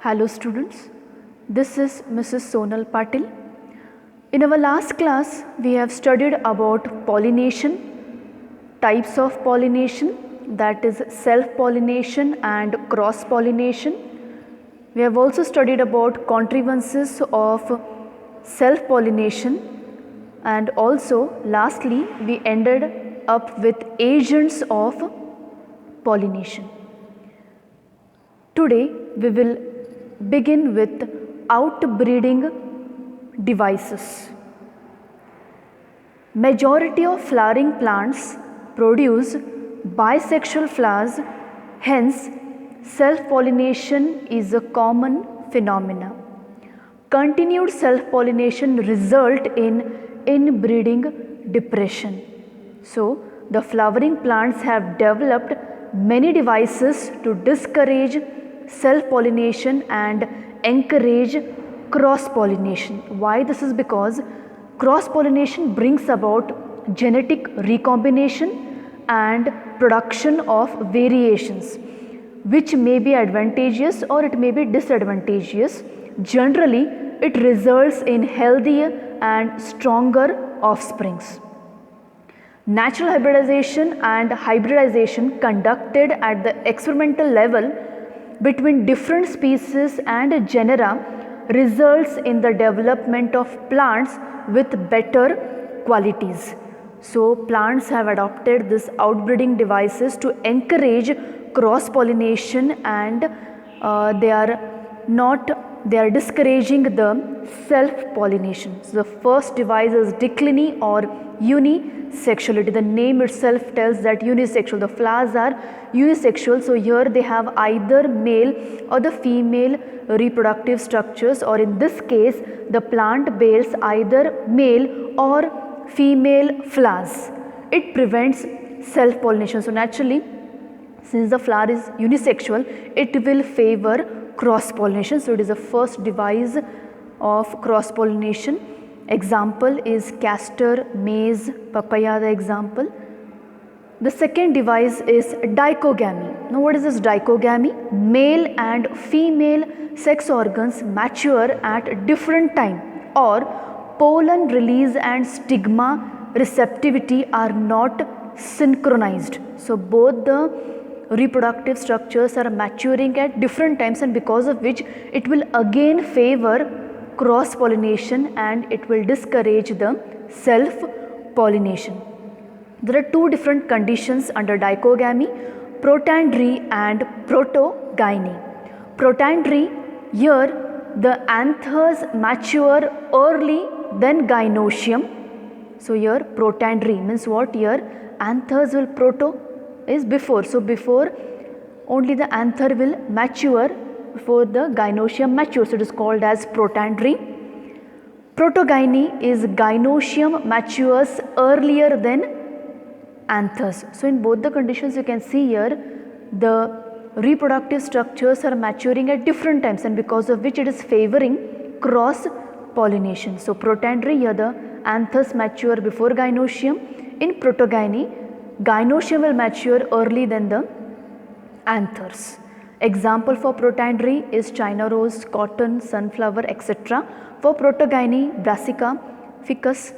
Hello students, this is Mrs. Sonal Patil. In our last class, we have studied about pollination, types of pollination, that is self-pollination and cross-pollination. We have also studied about contrivances of self-pollination, and also lastly we ended up with agents of pollination. Today we will begin with outbreeding devices. Majority of flowering plants produce bisexual flowers, hence self-pollination is a common phenomenon. Continued self-pollination result in inbreeding depression. So, the flowering plants have developed many devices to discourage self-pollination and encourage cross-pollination. Why this is because cross-pollination brings about genetic recombination and production of variations, which may be advantageous or it may be disadvantageous. Generally, it results in healthier and stronger offsprings. Natural hybridization and hybridization conducted at the experimental level between different species and genera results in the development of plants with better qualities. So, plants have adopted this outbreeding devices to encourage cross-pollination, and they are discouraging the self-pollination. So, the first device is dichogamy or unisexuality. The name itself tells that unisexual. The flowers are unisexual. So, here they have either male or the female reproductive structures, or in this case the plant bears either male or female flowers. It prevents self-pollination. So, naturally, since the flower is unisexual, it will favor cross-pollination. So, it is the first device of cross-pollination. Example is castor, maize, papaya, the example. The second device is dichogamy. Now, what is this dichogamy? Male and female sex organs mature at different time, or pollen release and stigma receptivity are not synchronized. So, both the reproductive structures are maturing at different times, and because of which it will again favor cross pollination and it will discourage the self pollination. There are two different conditions under dichogamy: Protoandry and Protogyny. Protoandry, here the anthers mature early than gynoecium. So, here Protoandry means what? Here anthers will, proto is before. So, before only the anther will mature before the gynoecium matures. So, it is called as Protoandry. Protogyny is gynoecium matures earlier than anthers. So, in both the conditions you can see here the reproductive structures are maturing at different times, and because of which it is favoring cross pollination. So, Protoandry, here the anthers mature before gynoecium. In Protogyny, gynoecium will mature early than the anthers. Example for Protoandry is China rose, cotton, sunflower, etc. For Protogyny, brassica, ficus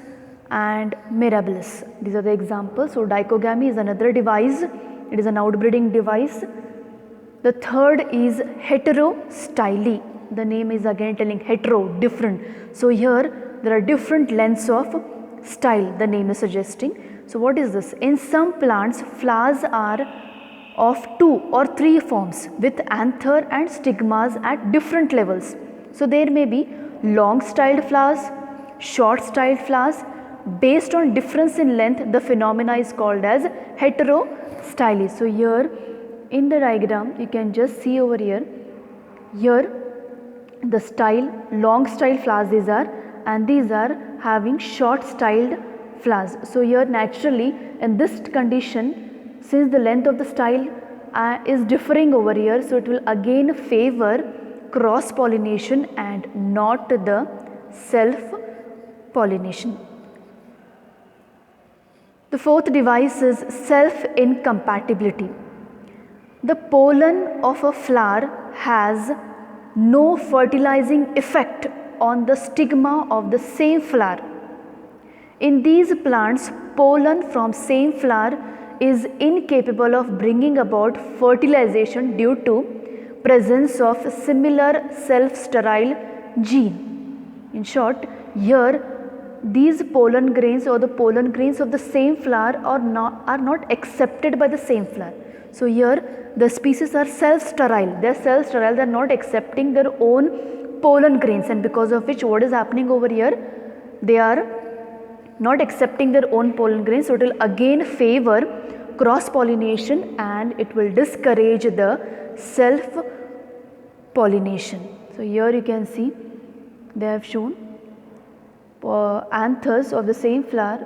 and mirabilis. These are the examples. So, dichogamy is another device. It is an outbreeding device. The third is heterostyle. The name is again telling hetero, different. So, here there are different lengths of style, the name is suggesting. So, what is this? In some plants, flowers are of 2 or 3 forms with anther and stigmas at different levels. So, there may be long styled flowers, short styled flowers. Based on difference in length, the phenomena is called as heterostyle. So, here in the diagram you can just see over here, the style, long styled flowers these are, and these are having short styled flowers. So, here naturally in this condition, since the length of the style is differing over here, so it will again favor cross pollination and not the self pollination. The fourth device is self-incompatibility. The pollen of a flower has no fertilizing effect on the stigma of the same flower. In these plants, pollen from same flower is incapable of bringing about fertilization due to presence of similar self-sterile gene. In short, here these pollen grains or the pollen grains of the same flower are not accepted by the same flower. So here the species are self-sterile, they are not accepting their own pollen grains, and because of which what is happening over here, they are not accepting their own pollen grains, so it will again favor cross pollination and it will discourage the self pollination. So here you can see they have shown anthers of the same flower.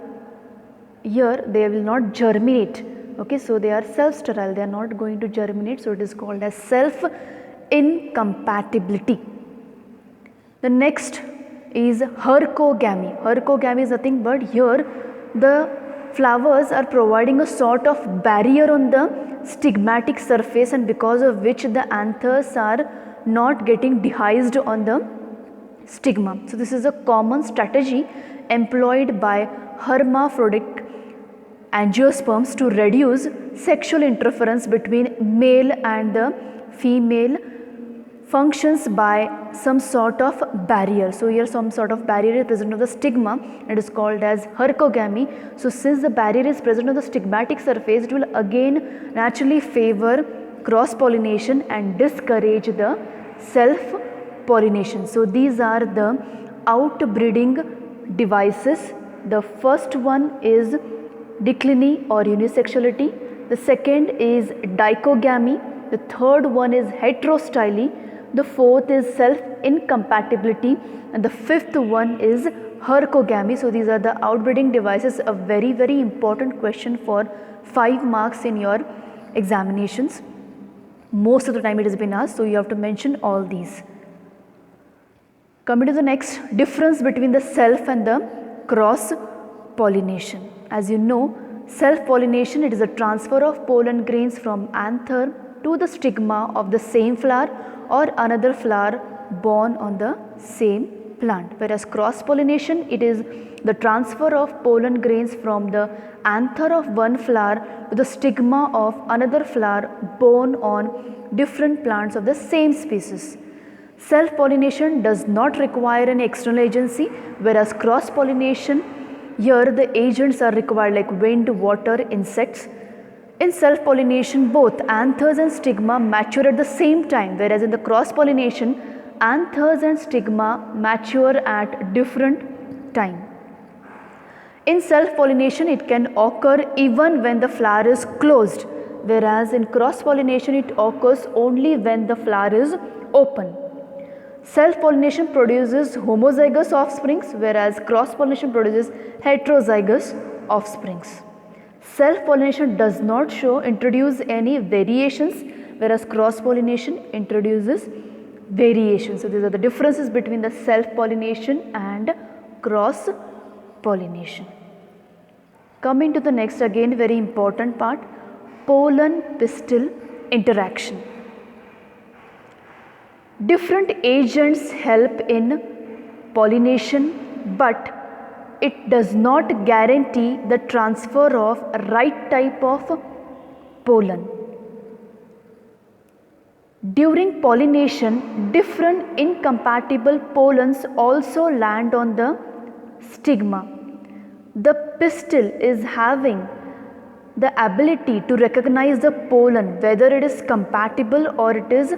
Here they will not germinate, okay, so they are self sterile, they are not going to germinate, so it is called as self incompatibility. The next is Herkogamy. Herkogamy is nothing but here the flowers are providing a sort of barrier on the stigmatic surface, and because of which the anthers are not getting dehisced on the stigma. So this is a common strategy employed by hermaphroditic angiosperms to reduce sexual interference between male and the female, functions by some sort of barrier. So here some sort of barrier is present on the stigma, it is called as herkogamy. So since the barrier is present on the stigmatic surface, it will again naturally favor cross pollination and discourage the self pollination. So these are the outbreeding devices. The first one is dichogamy or unisexuality, the second is dichogamy, the third one is heterostyle, the fourth is self-incompatibility, and the fifth one is herkogamy. So these are the outbreeding devices, a very important question for 5 marks in your examinations. Most of the time it has been asked, so you have to mention all these. Coming to the next, difference between the self and the cross pollination. As you know, self pollination, it is a transfer of pollen grains from anther to the stigma of the same flower or another flower born on the same plant, whereas cross pollination, it is the transfer of pollen grains from the anther of one flower to the stigma of another flower born on different plants of the same species. Self pollination does not require any external agency, whereas cross pollination, here the agents are required like wind, water, insects. In self pollination, both anthers and stigma mature at the same time, whereas in the cross pollination, anthers and stigma mature at different time. In self pollination, it can occur even when the flower is closed, whereas in cross pollination, it occurs only when the flower is open. Self pollination produces homozygous offsprings, whereas cross pollination produces heterozygous offsprings. Self pollination does not introduce any variations, whereas cross pollination introduces variations. So these are the differences between the self pollination and cross pollination. Coming to the next, again very important part, pollen pistil interaction. Different agents help in pollination, but it does not guarantee the transfer of right type of pollen. During pollination, different incompatible pollens also land on the stigma. The pistil is having the ability to recognize the pollen, whether it is compatible or it is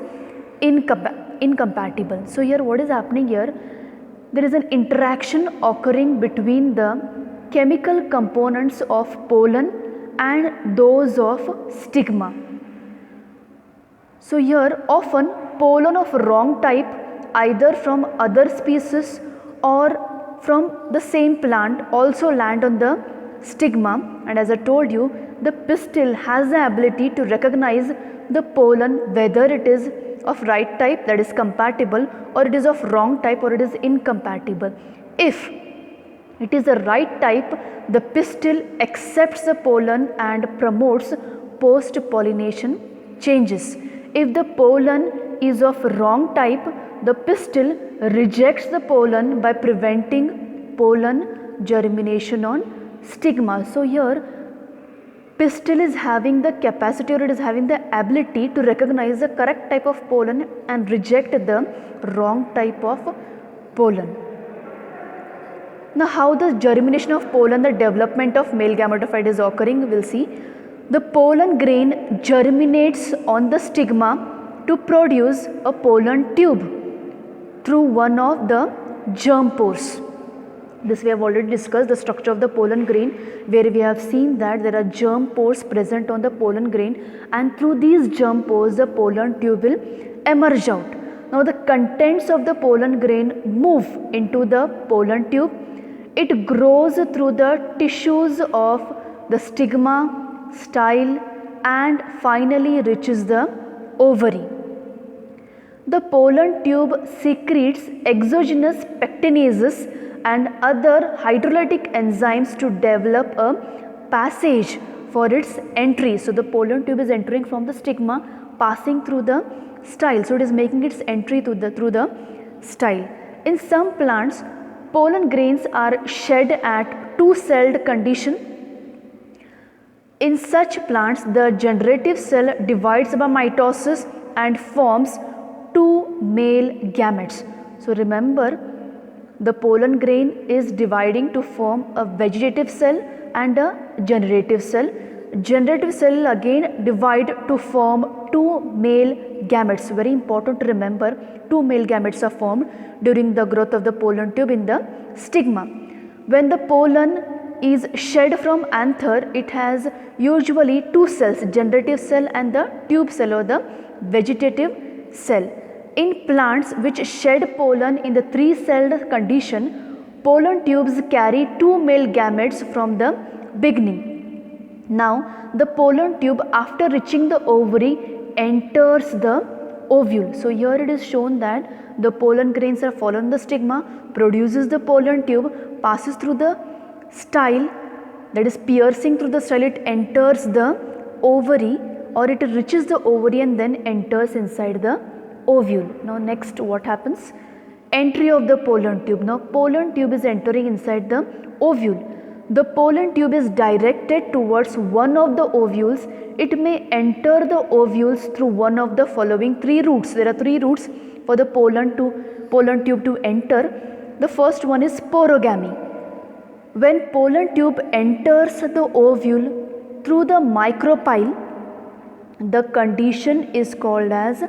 incompatible. So here what is happening here? There is an interaction occurring between the chemical components of pollen and those of stigma. So here often pollen of wrong type, either from other species or from the same plant, also land on the stigma, and as I told you, the pistil has the ability to recognize the pollen, whether it is of right type, that is compatible, or it is of wrong type, or it is incompatible. If it is the right type, the pistil accepts the pollen and promotes post pollination changes. If the pollen is of wrong type, the pistil rejects the pollen by preventing pollen germination on stigma. So here pistil is having the capacity, or it is having the ability to recognize the correct type of pollen and reject the wrong type of pollen. Now how the germination of pollen, the development of male gametophyte is occurring, we will see. The pollen grain germinates on the stigma to produce a pollen tube through one of the germ pores. This we have already discussed, the structure of the pollen grain, where we have seen that there are germ pores present on the pollen grain, and through these germ pores the pollen tube will emerge out. Now the contents of the pollen grain move into the pollen tube. It grows through the tissues of the stigma, style, and finally reaches the ovary. The pollen tube secretes exogenous pectinases and other hydrolytic enzymes to develop a passage for its entry. So the pollen tube is entering from the stigma, passing through the style. So it is making its entry through the style. In some plants, pollen grains are shed at two-celled condition. In such plants, the generative cell divides by mitosis and forms two male gametes. So remember, the pollen grain is dividing to form a vegetative cell and a generative cell. Generative cell again divide to form two male gametes. Very important to remember, two male gametes are formed during the growth of the pollen tube in the stigma. When the pollen is shed from anther, it has usually two cells, generative cell and the tube cell or the vegetative cell. In plants which shed pollen in the three-celled condition, pollen tubes carry two male gametes from the beginning. Now the pollen tube, after reaching the ovary, enters the ovule. So here it is shown that the pollen grains are fallen on the stigma, produces the pollen tube, passes through the style, that is piercing through the style, it enters the ovary, or it reaches the ovary and then enters inside the ovule. Now next what happens? Entry of the pollen tube. Now pollen tube is entering inside the ovule. The pollen tube is directed towards one of the ovules. It may enter the ovules through one of the following three routes. There are three routes for the pollen tube to enter. The first one is porogamy. When pollen tube enters the ovule through the micropyle, the condition is called as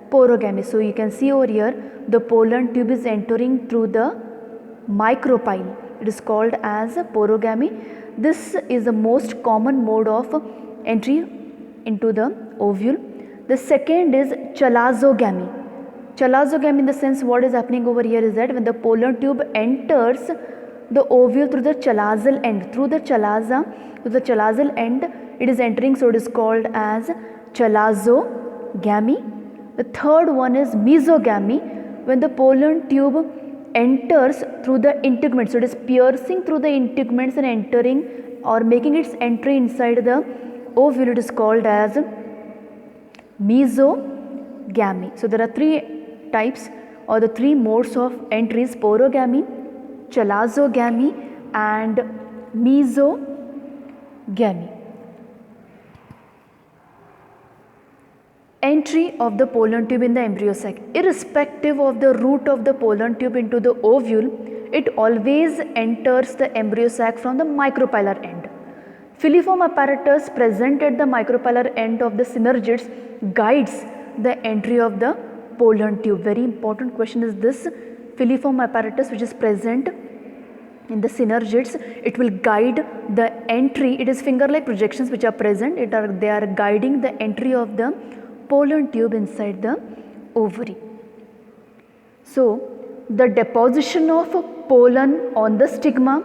porogamy. So you can see over here, the pollen tube is entering through the micropyle. It is called as porogamy. This is the most common mode of entry into the ovule. The second is chalazogamy. Chalazogamy, in the sense what is happening over here is that when the pollen tube enters the ovule through the chalazal end, through the chalazal end it is entering, so it is called as chalazogamy. The third one is mesogamy. When the pollen tube enters through the integuments, so it is piercing through the integuments and entering or making its entry inside the ovule, it is called as mesogamy. So there are three types or the three modes of entries: porogamy, chalazogamy and mesogamy. Entry of the pollen tube in the embryo sac. Irrespective of the route of the pollen tube into the ovule, it always enters the embryo sac from the micropylar end. Filiform apparatus present at the micropylar end of the synergids guides the entry of the pollen tube. Very important question is this: filiform apparatus which is present in the synergids, it will guide the entry. It is finger-like projections which are present. They are guiding the entry of the pollen tube inside the ovary. So the deposition of pollen on the stigma,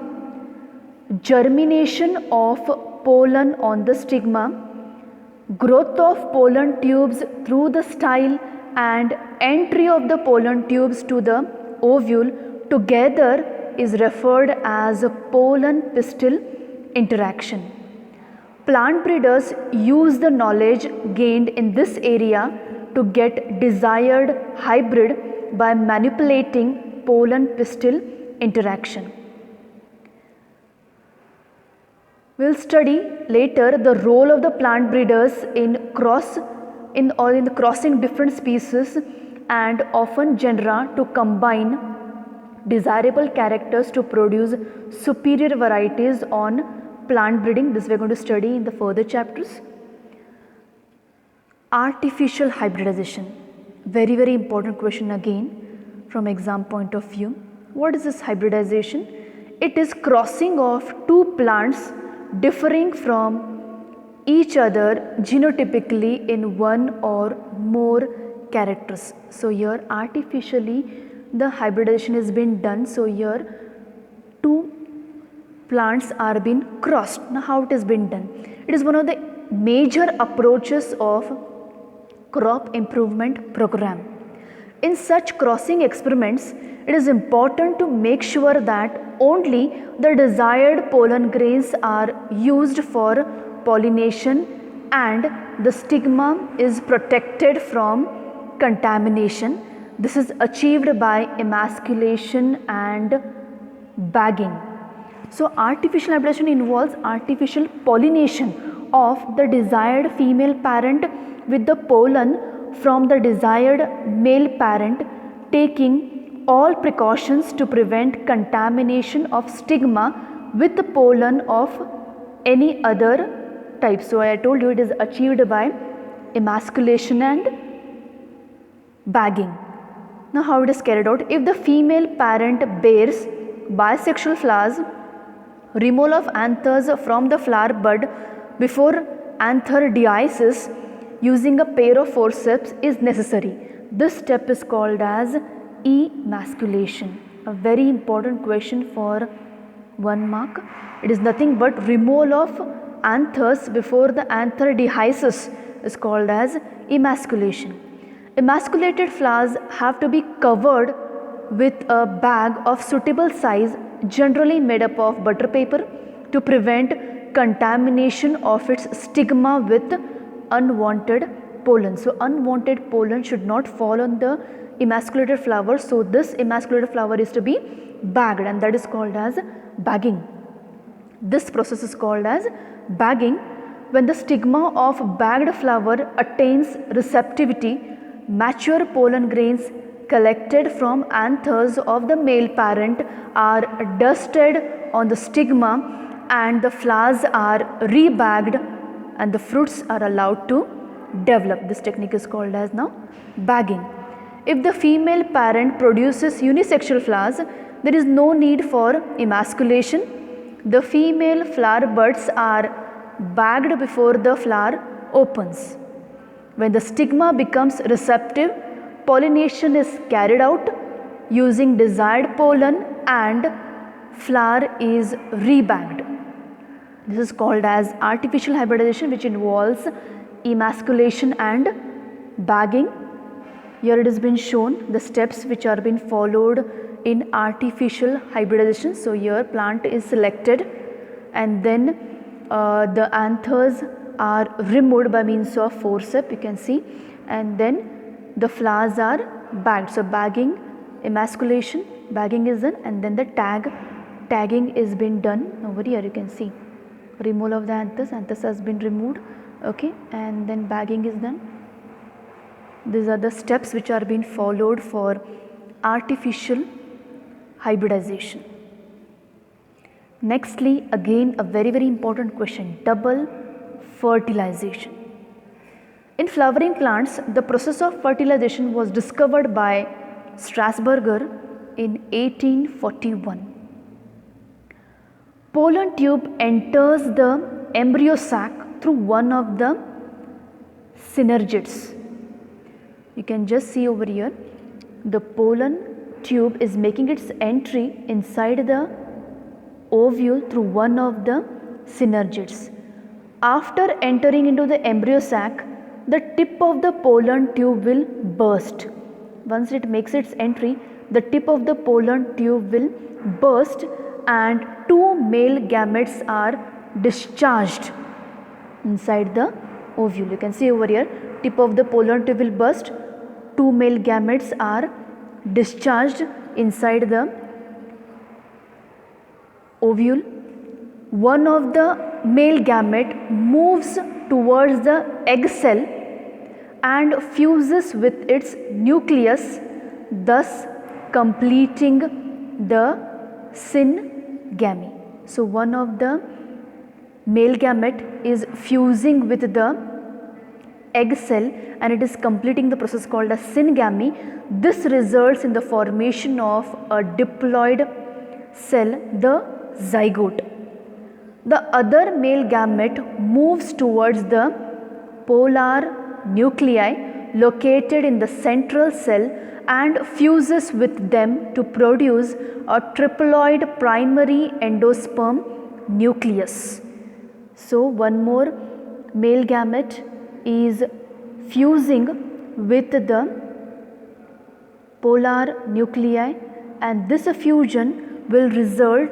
germination of pollen on the stigma, growth of pollen tubes through the style and entry of the pollen tubes to the ovule together is referred as a pollen pistil interaction. Plant breeders use the knowledge gained in this area to get desired hybrid by manipulating pollen pistil interaction. We will study later the role of the plant breeders in the crossing different species and often genera to combine desirable characters to produce superior varieties on plant breeding. This we are going to study in the further chapters. Artificial hybridization, very important question again from exam point of view. What is this hybridization? It is crossing of two plants differing from each other genotypically in one or more characters. So here artificially the hybridization has been done. So here two plants are being crossed. Now how it has been done? It is one of the major approaches of crop improvement program. In such crossing experiments, it is important to make sure that only the desired pollen grains are used for pollination and the stigma is protected from contamination. This is achieved by emasculation and bagging. So artificial hybridization involves artificial pollination of the desired female parent with the pollen from the desired male parent, taking all precautions to prevent contamination of stigma with the pollen of any other type. So I told you it is achieved by emasculation and bagging. Now how it is carried out? If the female parent bears bisexual flowers, removal of anthers from the flower bud before anther dehisces using a pair of forceps is necessary. This step is called as emasculation. A very important question for 1 mark. It is nothing but removal of anthers before the anther dehisces is called as emasculation. Emasculated flowers have to be covered with a bag of suitable size, generally made up of butter paper, to prevent contamination of its stigma with unwanted pollen. So unwanted pollen should not fall on the emasculated flower. So this emasculated flower is to be bagged, and that is called as bagging. This process is called as bagging. When the stigma of bagged flower attains receptivity, mature pollen grains collected from anthers of the male parent are dusted on the stigma and the flowers are rebagged and the fruits are allowed to develop. This technique is called as now bagging. If the female parent produces unisexual flowers, there is no need for emasculation. The female flower buds are bagged before the flower opens. When the stigma becomes receptive, pollination is carried out using desired pollen and flower is rebagged. This is called as artificial hybridization, which involves emasculation and bagging. Here it has been shown the steps which are being followed in artificial hybridization. So here plant is selected and then the anthers are removed by means of forceps, you can see, and then the flowers are bagged. So bagging, emasculation, bagging is done, and then the tagging is been done. Over here you can see removal of the anthers has been removed, okay, and then bagging is done. These are the steps which are being followed for artificial hybridization. Nextly, again a very important question, double fertilization. In flowering plants, the process of fertilization was discovered by Strasburger in 1841. Pollen tube enters the embryo sac through one of the synergids. You can just see over here, the pollen tube is making its entry inside the ovule through one of the synergids. After entering into the embryo sac, the tip of the pollen tube will burst. Once it makes its entry, the tip of the pollen tube will burst and two male gametes are discharged inside the ovule. You can see over here tip of the pollen tube will burst, 2 male gametes are discharged inside the ovule. One of the male gamete moves towards the egg cell and fuses with its nucleus, thus completing the syngamy. So one of the male gamete is fusing with the egg cell and it is completing the process called as syngamy. This results in the formation of a diploid cell, the zygote. The other male gamete moves towards the polar nuclei located in the central cell and fuses with them to produce a triploid primary endosperm nucleus. So one more male gamete is fusing with the polar nuclei, and this fusion will result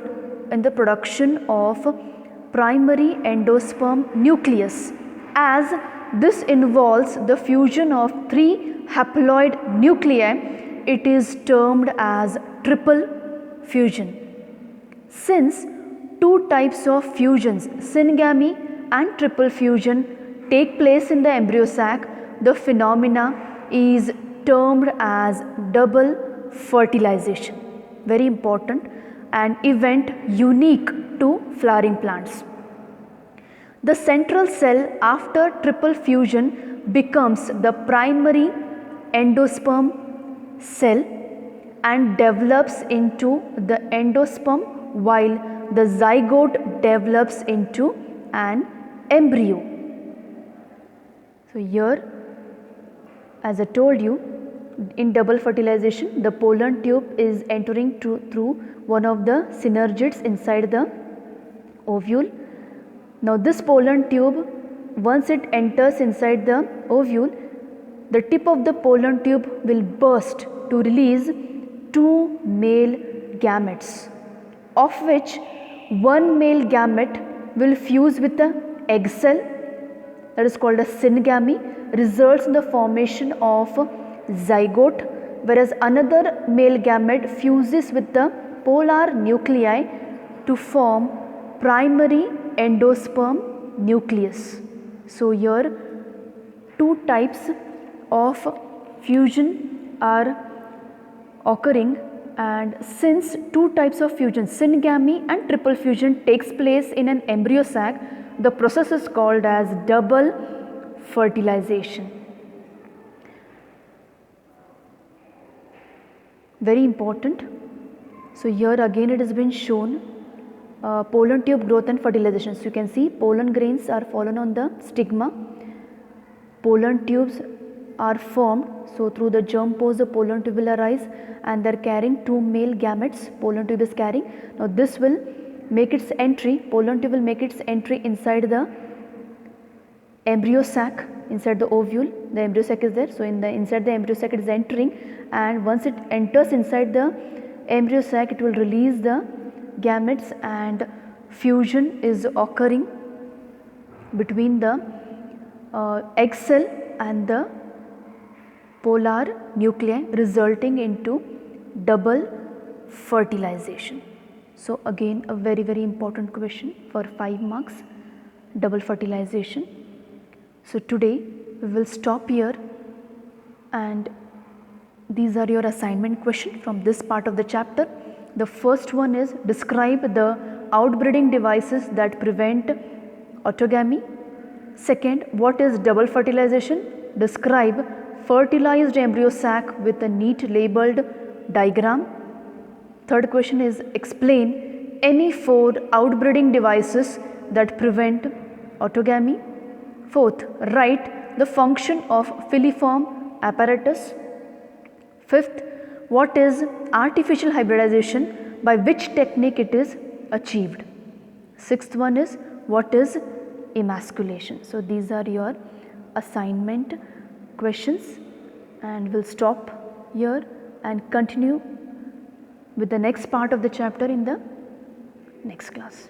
in the production of primary endosperm nucleus. As this involves the fusion of 3 haploid nuclei, it is termed as triple fusion. Since 2 types of fusions, syngamy and triple fusion, take place in the embryo sac, the phenomena is termed as double fertilization. Very important, an event unique to flowering plants. The central cell after triple fusion becomes the primary endosperm cell and develops into the endosperm, while the zygote develops into an embryo. So here, as I told you, in double fertilization, the pollen tube is entering through one of the synergids inside the ovule. Now this pollen tube, once it enters inside the ovule, the tip of the pollen tube will burst to release 2 male gametes, of which 1 male gamete will fuse with the egg cell, that is called a syngamy, results in the formation of zygote, whereas another male gamete fuses with the polar nuclei to form primary endosperm nucleus. So here 2 types of fusion are occurring, and since 2 types of fusion, syngamy and triple fusion, takes place in an embryo sac, the process is called as double fertilization. Very important. So here again it has been shown pollen tube growth and fertilization. So you can see pollen grains are fallen on the stigma, pollen tubes are formed. So through the germ pores the pollen tube will arise and they are carrying 2 male gametes, pollen tube is carrying. Now this will make its entry, pollen tube will make its entry inside the embryo sac, inside the ovule. The embryo sac is there, so inside the embryo sac it is entering, and once it enters inside the embryo sac it will release the gametes and fusion is occurring between the egg cell and the polar nuclei, resulting into double fertilization. So again a very important question for 5 marks, double fertilization. So today we will stop here, and these are your assignment questions from this part of the chapter. The first one is describe the outbreeding devices that prevent autogamy. Second, what is double fertilization? Describe fertilized embryo sac with a neat labeled diagram. Third question is explain any 4 outbreeding devices that prevent autogamy. Fourth, write the function of filiform apparatus. Fifth, what is artificial hybridization, by which technique it is achieved. Sixth one is what is emasculation. So these are your assignment questions, and we'll stop here and continue with the next part of the chapter in the next class.